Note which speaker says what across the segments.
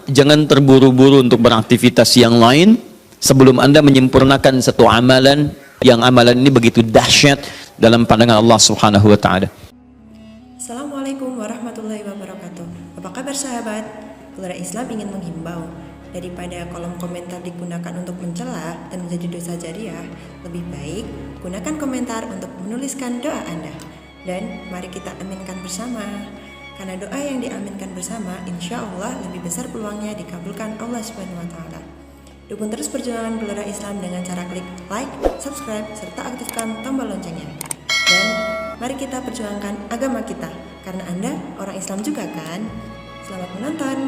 Speaker 1: Jangan terburu-buru untuk beraktivitas yang lain sebelum Anda menyempurnakan satu amalan yang amalan ini begitu dahsyat dalam pandangan Allah Subhanahu wa taala.
Speaker 2: Assalamualaikum warahmatullahi wabarakatuh. Apa kabar sahabat? Keluarga Islam ingin menghimbau, daripada kolom komentar digunakan untuk mencela dan menjadi dosa jariah, lebih baik gunakan komentar untuk menuliskan doa Anda. Dan mari kita aminkan bersama. Karena doa yang diaminkan bersama, insya Allah lebih besar peluangnya dikabulkan Allah Subhanahu wa taala. Dukung terus perjuangan keluarga Islam dengan cara klik like, subscribe, serta aktifkan tombol loncengnya. Dan mari kita perjuangkan agama kita, karena Anda orang Islam juga kan? Selamat menonton.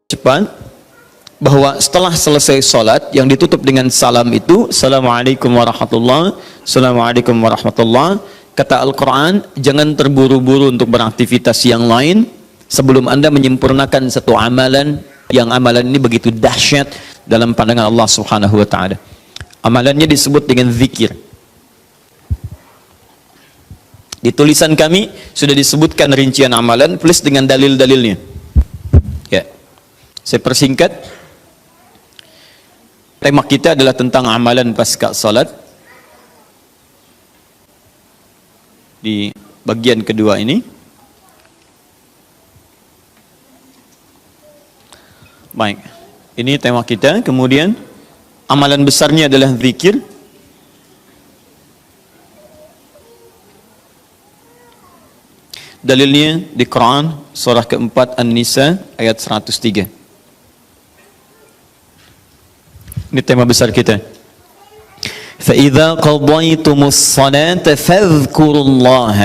Speaker 1: Cepat bahwa setelah selesai sholat yang ditutup dengan salam itu Assalamualaikum warahmatullahi wabarakatuh, Assalamualaikum warahmatullahi wabarakatuh. Kata Al-Quran, jangan terburu-buru untuk beraktivitas yang lain sebelum Anda menyempurnakan satu amalan yang amalan ini begitu dahsyat dalam pandangan Allah Subhanahu wa taala. Amalannya disebut dengan zikir. Di tulisan kami sudah disebutkan rincian amalan plus dengan dalil-dalilnya. Ya. Saya persingkat. Tema kita adalah tentang amalan pasca salat. Di bagian kedua ini. Baik. Ini tema kita. Kemudian amalan besarnya adalah zikir. Dalilnya di Quran surah keempat An-Nisa ayat 103. Ini tema besar kita. فَإِذَا قَضَيْتُمُ الصَّلَاةَ فَاذْكُرُوا اللَّهَ.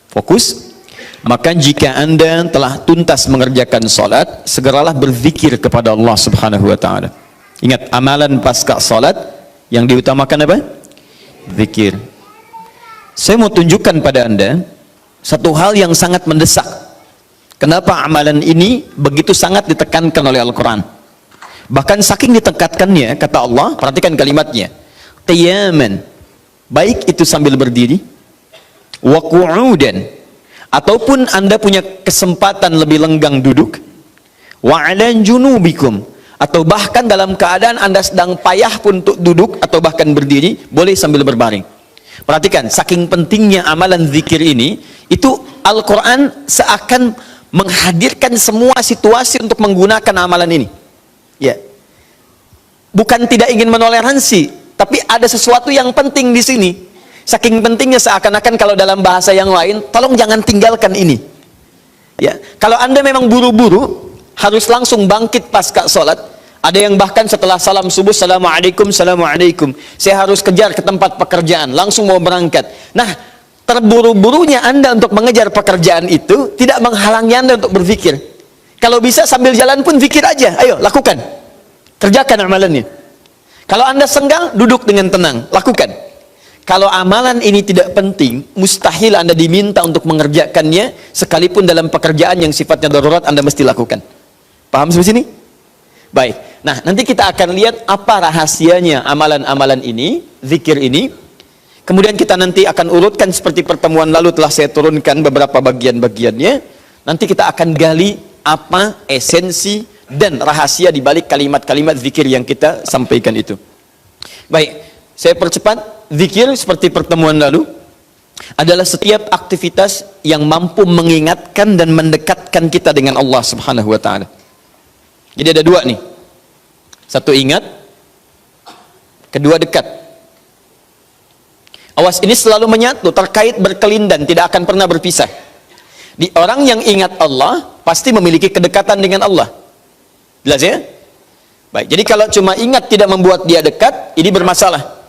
Speaker 1: Fokus. Maka jika Anda telah tuntas mengerjakan salat, segeralah berzikir kepada Allah Subhanahu wa taala. Ingat, amalan pasca salat yang diutamakan apa? Zikir. Saya mau tunjukkan pada Anda satu hal yang sangat mendesak. Kenapa amalan ini begitu sangat ditekankan oleh Al-Quran? Bahkan saking ditekatkannya, kata Allah, perhatikan kalimatnya, qiyaman, baik itu sambil berdiri, wa qu'udan, ataupun Anda punya kesempatan lebih lenggang duduk, wa 'ala junubikum, atau bahkan dalam keadaan Anda sedang payah pun untuk duduk atau bahkan berdiri, boleh sambil berbaring. Perhatikan, saking pentingnya amalan zikir ini, itu Al-Quran seakan menghadirkan semua situasi untuk menggunakan amalan ini. Ya, bukan tidak ingin menoleransi, tapi ada sesuatu yang penting di sini. Saking pentingnya seakan-akan kalau dalam bahasa yang lain, tolong jangan tinggalkan ini. Ya, kalau Anda memang buru-buru, harus langsung bangkit pasca sholat. Ada yang bahkan setelah salam subuh, Assalamualaikum, Assalamualaikum, saya harus kejar ke tempat pekerjaan, langsung mau berangkat. Nah, terburu-burunya Anda untuk mengejar pekerjaan itu tidak menghalangi Anda untuk berzikir. Kalau bisa sambil jalan pun zikir aja, ayo lakukan, kerjakan amalannya. Kalau Anda senggang, duduk dengan tenang, lakukan. Kalau amalan ini tidak penting, mustahil Anda diminta untuk mengerjakannya, sekalipun dalam pekerjaan yang sifatnya darurat Anda mesti lakukan. Paham sampai sini? Baik, nah nanti kita akan lihat apa rahasianya amalan-amalan ini, zikir ini. Kemudian kita nanti akan urutkan seperti pertemuan lalu telah saya turunkan beberapa bagian-bagiannya. Nanti kita akan gali apa esensi dan rahasia di balik kalimat-kalimat zikir yang kita sampaikan itu. Baik, saya percepat. Zikir seperti pertemuan lalu adalah setiap aktivitas yang mampu mengingatkan dan mendekatkan kita dengan Allah Subhanahu wa taala. Jadi ada dua nih. Satu ingat, kedua dekat. Awas, ini selalu menyatu, terkait berkelindan, tidak akan pernah berpisah. Di orang yang ingat Allah pasti memiliki kedekatan dengan Allah. Jelas ya? Baik, jadi kalau cuma ingat tidak membuat dia dekat, ini bermasalah.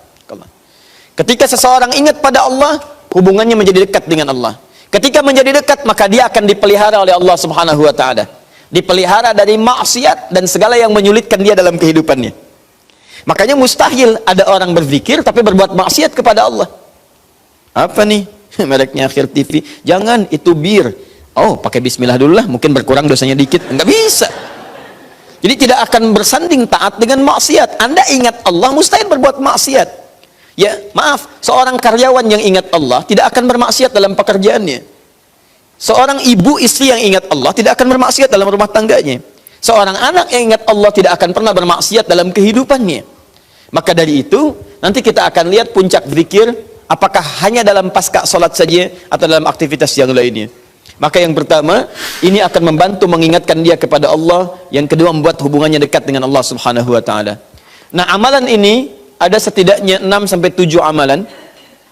Speaker 1: Ketika seseorang ingat pada Allah, hubungannya menjadi dekat dengan Allah. Ketika menjadi dekat, maka dia akan dipelihara oleh Allah Subhanahu wa taala. Dipelihara dari maksiat dan segala yang menyulitkan dia dalam kehidupannya. Makanya mustahil ada orang berzikir tapi berbuat maksiat kepada Allah. Apa nih? Mereknya Akhir TV. Jangan, itu bir. Oh, pakai bismillah dulu lah, mungkin berkurang dosanya dikit. Enggak bisa. Jadi tidak akan bersanding taat dengan maksiat. Anda ingat Allah, mustahil berbuat maksiat. Ya, maaf, seorang karyawan yang ingat Allah tidak akan bermaksiat dalam pekerjaannya. Seorang ibu istri yang ingat Allah tidak akan bermaksiat dalam rumah tangganya. Seorang anak yang ingat Allah tidak akan pernah bermaksiat dalam kehidupannya. Maka dari itu, nanti kita akan lihat puncak zikir, apakah hanya dalam pasca sholat saja atau dalam aktivitas yang lainnya. Maka yang pertama, ini akan membantu mengingatkan dia kepada Allah. Yang kedua, membuat hubungannya dekat dengan Allah Subhanahu wa taala. Nah, amalan ini ada setidaknya 6-7 amalan.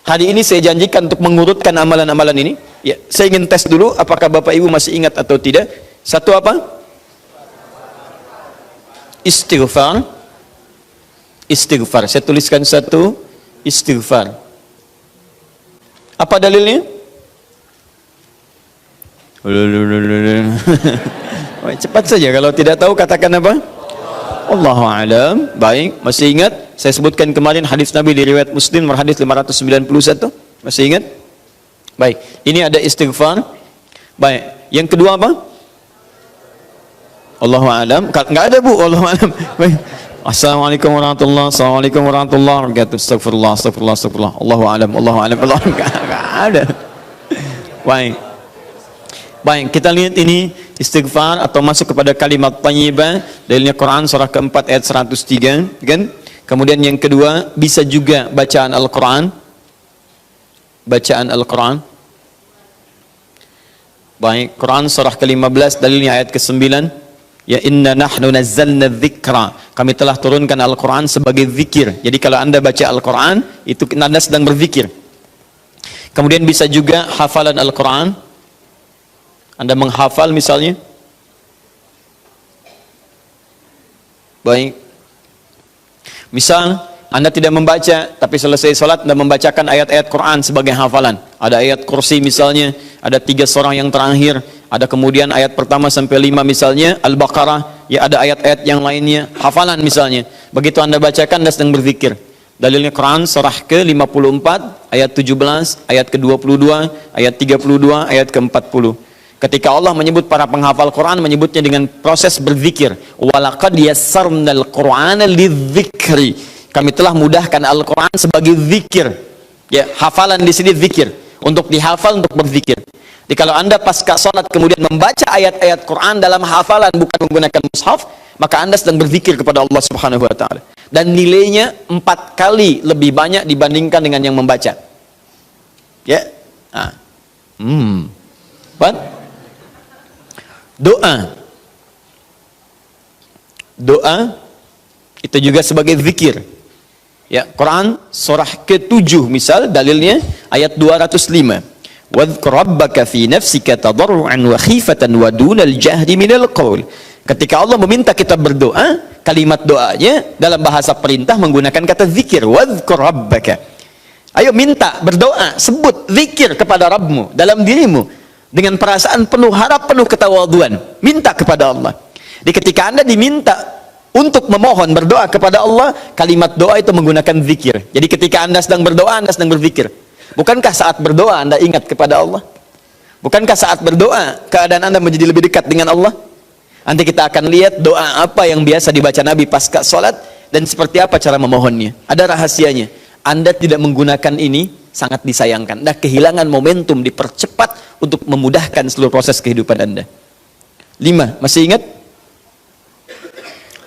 Speaker 1: Hari ini saya janjikan untuk mengurutkan amalan-amalan ini. Ya, saya ingin tes dulu apakah Bapak Ibu masih ingat atau tidak. Satu apa? Istighfar. Istighfar. Saya tuliskan satu, istighfar. Apa dalilnya? Cepat saja, kalau tidak tahu katakan apa? Allahu a'lam. Baik, masih ingat? Saya sebutkan kemarin hadis Nabi di riwayat Muslim hadis 591. Masih ingat? Baik, ini ada istighfar. Baik, yang kedua apa? Allahu a'lam. Enggak ada, Bu, Allahu a'lam. Baik. Assalamualaikum warahmatullahi wabarakatuh. Assalamualaikum warahmatullahi wabarakatuh. Astagfirullah, astagfirullah, astagfirullah. Allahu a'lam, Allahu a'lam. Enggak ada. Baik. Baik, kita lihat ini istighfar atau masuk kepada kalimat thayyibah. Dalilnya Quran surah keempat ayat 103, kan? Kemudian yang kedua, bisa juga bacaan Al-Quran. Bacaan Al-Quran. Baik, Quran surah ke-15, dalilnya ayat ke-9. Ya, inna nahnu nazzalna dzikra. Kami telah turunkan Al-Quran sebagai zikir. Jadi kalau Anda baca Al-Quran, itu Anda sedang berzikir. Kemudian bisa juga hafalan Al-Quran. Anda menghafal misalnya. Baik. Misal Anda tidak membaca, tapi selesai sholat Anda membacakan ayat-ayat Quran sebagai hafalan. Ada ayat kursi misalnya, ada 3 surah yang terakhir, ada kemudian ayat pertama sampai 5 misalnya, Al-Baqarah, ya ada ayat-ayat yang lainnya, hafalan misalnya. Begitu Anda bacakan, Anda sedang berzikir. Dalilnya Quran surah ke-54, ayat 17, ayat ke-22, ayat 32, ayat ke-40. Ketika Allah menyebut para penghafal Quran, menyebutnya dengan proses berzikir. Walaqad yassarnal Qur'ana lidzikri. Kami telah mudahkan Al-Quran sebagai zikir. Ya, hafalan di sini zikir. Untuk dihafal, untuk berzikir. Jadi kalau Anda pasca salat kemudian membaca ayat-ayat Quran dalam hafalan bukan menggunakan mushaf, maka Anda sedang berzikir kepada Allah Subhanahu wa taala. Dan nilainya 4 kali lebih banyak dibandingkan dengan yang membaca. Ya. Nah. What? Doa itu juga sebagai zikir. Ya, Quran surah ke-7 misal dalilnya ayat 205. Wadhkur rabbaka fi nafsika tadarruan wa khifatan wa dunal jahri minal qaul. Ketika Allah meminta kita berdoa, kalimat doanya dalam bahasa perintah menggunakan kata zikir. Wadhkur rabbaka. Ayo minta, berdoa, sebut zikir kepada Rabbmu dalam dirimu. Dengan perasaan penuh harap, penuh ketawaduan, minta kepada Allah. Di ketika Anda diminta untuk memohon, berdoa kepada Allah, kalimat doa itu menggunakan zikir. Jadi ketika Anda sedang berdoa, Anda sedang berzikir. Bukankah saat berdoa Anda ingat kepada Allah? Bukankah saat berdoa keadaan Anda menjadi lebih dekat dengan Allah? Nanti kita akan lihat doa apa yang biasa dibaca Nabi pasca sholat dan seperti apa cara memohonnya. Ada rahasianya. Anda tidak menggunakan ini, sangat disayangkan. Anda kehilangan momentum, dipercepat untuk memudahkan seluruh proses kehidupan Anda. 5, masih ingat?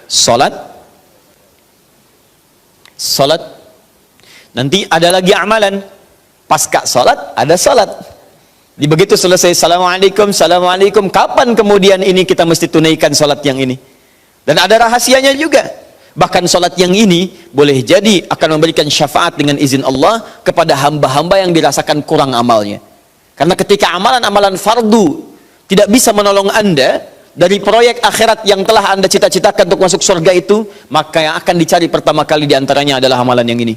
Speaker 1: Salat. Nanti ada lagi amalan. Pasca salat, ada salat. Di begitu selesai, Assalamualaikum, Assalamualaikum. Kapan kemudian ini kita mesti tunaikan salat yang ini? Dan ada rahasianya juga. Bahkan salat yang ini boleh jadi akan memberikan syafaat dengan izin Allah kepada hamba-hamba yang dirasakan kurang amalnya. Karena ketika amalan-amalan fardu tidak bisa menolong Anda dari proyek akhirat yang telah Anda cita-citakan untuk masuk surga itu, maka yang akan dicari pertama kali diantaranya adalah amalan yang ini.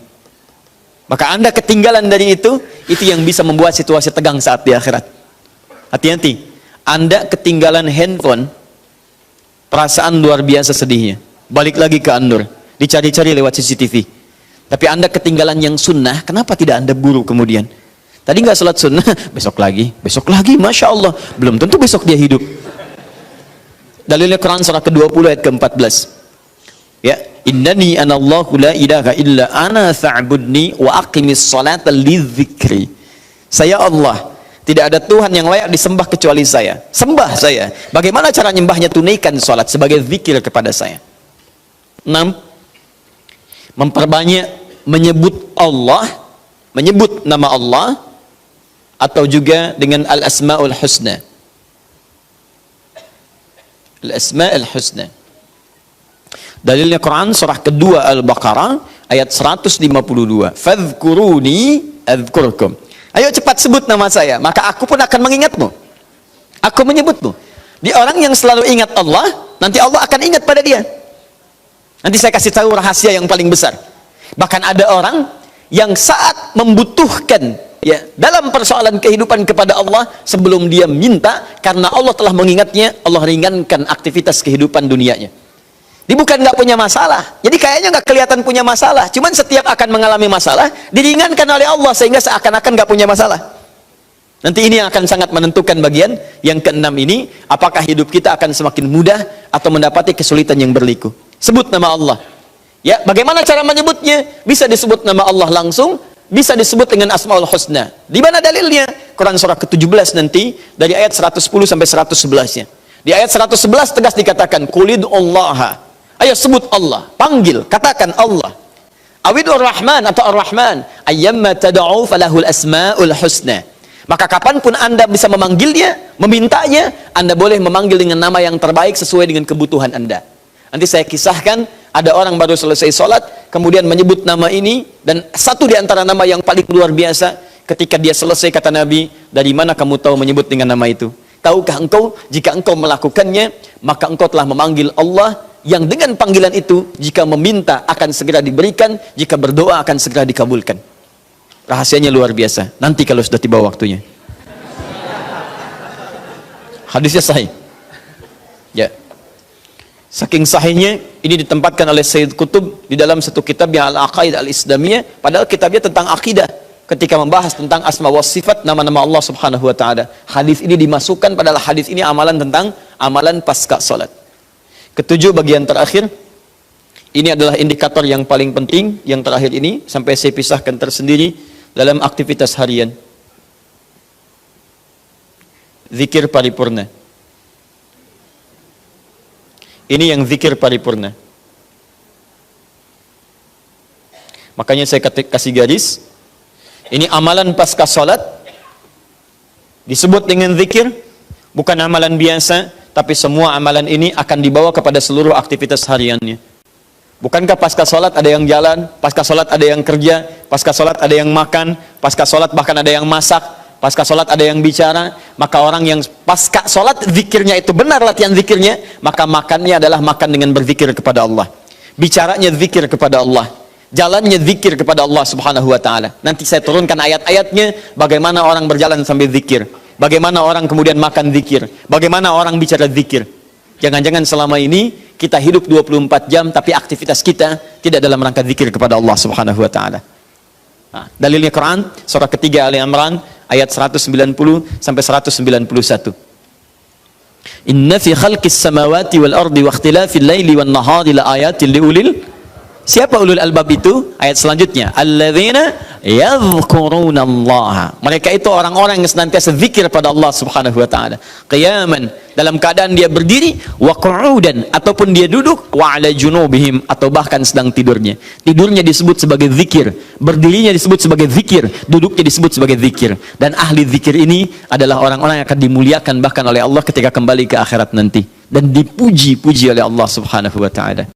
Speaker 1: Maka Anda ketinggalan dari itu yang bisa membuat situasi tegang saat di akhirat. Hati-hati, Anda ketinggalan handphone, perasaan luar biasa sedihnya. Balik lagi ke An-Nur, dicari-cari lewat CCTV. Tapi Anda ketinggalan yang sunnah, kenapa tidak Anda buru kemudian? Tadi nggak sholat sunnah, besok lagi, Masya Allah. Belum tentu besok dia hidup. Dalilnya Quran surah ke-20 ayat ke-14. Ya, innani anallahu la ilaha illa ana fa'budni wa aqimis salata lidzikri. Saya Allah, tidak ada Tuhan yang layak disembah kecuali saya. Sembah saya. Bagaimana cara nyembahnya? Tunaikan salat sebagai zikir kepada saya. 6. Memperbanyak menyebut Allah, menyebut nama Allah, atau juga dengan al-asma'ul husna. Al-asma'ul husna. Dalilnya Quran surah kedua Al-Baqarah ayat 152. Fadhkuruni adzkurkum. Ayo cepat sebut nama saya, maka aku pun akan mengingatmu. Aku menyebutmu. Di orang yang selalu ingat Allah, nanti Allah akan ingat pada dia. Nanti saya kasih tahu rahasia yang paling besar. Bahkan ada orang yang saat membutuhkan, ya, dalam persoalan kehidupan kepada Allah, sebelum dia minta, karena Allah telah mengingatnya, Allah ringankan aktivitas kehidupan dunianya. Dia bukan nggak punya masalah, jadi kayaknya nggak kelihatan punya masalah, cuman setiap akan mengalami masalah diringankan oleh Allah sehingga seakan-akan nggak punya masalah. Nanti ini yang akan sangat menentukan bagian yang keenam ini, apakah hidup kita akan semakin mudah atau mendapati kesulitan yang berliku. Sebut nama Allah. Ya, bagaimana cara menyebutnya? Bisa disebut nama Allah langsung, bisa disebut dengan Asmaul Husna. Di mana dalilnya? Quran surah ke-17 nanti dari ayat 110 sampai 111-nya. Di ayat 111 tegas dikatakan qulid'ullaha. Ayo sebut Allah, panggil, katakan Allah. Awidur Rahman atau Ar-Rahman, ayyamma tad'u falahul asmaul husna. Maka kapanpun Anda bisa memanggilnya, memintanya, Anda boleh memanggil dengan nama yang terbaik sesuai dengan kebutuhan Anda. Nanti saya kisahkan, ada orang baru selesai sholat, kemudian menyebut nama ini, dan satu di antara nama yang paling luar biasa, ketika dia selesai kata Nabi, dari mana kamu tahu menyebut dengan nama itu? Tahukah engkau, jika engkau melakukannya, maka engkau telah memanggil Allah, yang dengan panggilan itu, jika meminta akan segera diberikan, jika berdoa akan segera dikabulkan. Rahasianya luar biasa. Nanti kalau sudah tiba waktunya. Hadisnya sahih. Ya. Saking sahihnya, ini ditempatkan oleh Sayyid Qutb di dalam satu kitab yang Al-Aqaidah Al-Islamiyah, padahal kitabnya tentang akidah. Ketika membahas tentang asma wa sifat, nama-nama Allah Subhanahu wa taala. Hadis ini dimasukkan, padahal hadis ini amalan tentang amalan pasca salat. Ketujuh, bagian terakhir, ini adalah indikator yang paling penting, yang terakhir ini, sampai saya pisahkan tersendiri dalam aktivitas harian. Zikir paripurna. Ini yang zikir paripurna. Makanya saya kasih garis, ini amalan pasca salat, disebut dengan zikir, bukan amalan biasa, tapi semua amalan ini akan dibawa kepada seluruh aktivitas hariannya. Bukankah pasca sholat ada yang jalan, pasca sholat ada yang kerja, pasca sholat ada yang makan, pasca sholat bahkan ada yang masak, pasca sholat ada yang bicara? Maka orang yang pasca sholat zikirnya itu benar, latihan zikirnya, maka makannya adalah makan dengan berzikir kepada Allah, bicaranya zikir kepada Allah, jalannya zikir kepada Allah Subhanahu wa ta'ala. Nanti saya turunkan ayat-ayatnya, bagaimana orang berjalan sambil zikir, bagaimana orang kemudian makan zikir, bagaimana orang bicara zikir. Jangan-jangan selama ini kita hidup 24 jam tapi aktivitas kita tidak dalam rangka zikir kepada Allah Subhanahu wa taala. Nah, dalilnya Quran surah ketiga Ali Imran ayat 190 sampai 191. Inna fi khalqis samawati wal ardi wa ikhtilafil laili wan nahari la ayatin liulil. Siapa ulul albab itu? Ayat selanjutnya, alladzina yadhkurunallaha. Mereka itu orang-orang yang senantiasa zikir pada Allah Subhanahu wa taala. Qiyaman, dalam keadaan dia berdiri, wa qu'udan, ataupun dia duduk, wa 'ala junubihim, atau bahkan sedang tidurnya. Tidurnya disebut sebagai zikir, berdirinya disebut sebagai zikir, duduknya disebut sebagai zikir. Dan ahli zikir ini adalah orang-orang yang akan dimuliakan bahkan oleh Allah ketika kembali ke akhirat nanti, dan dipuji-puji oleh Allah Subhanahu wa taala.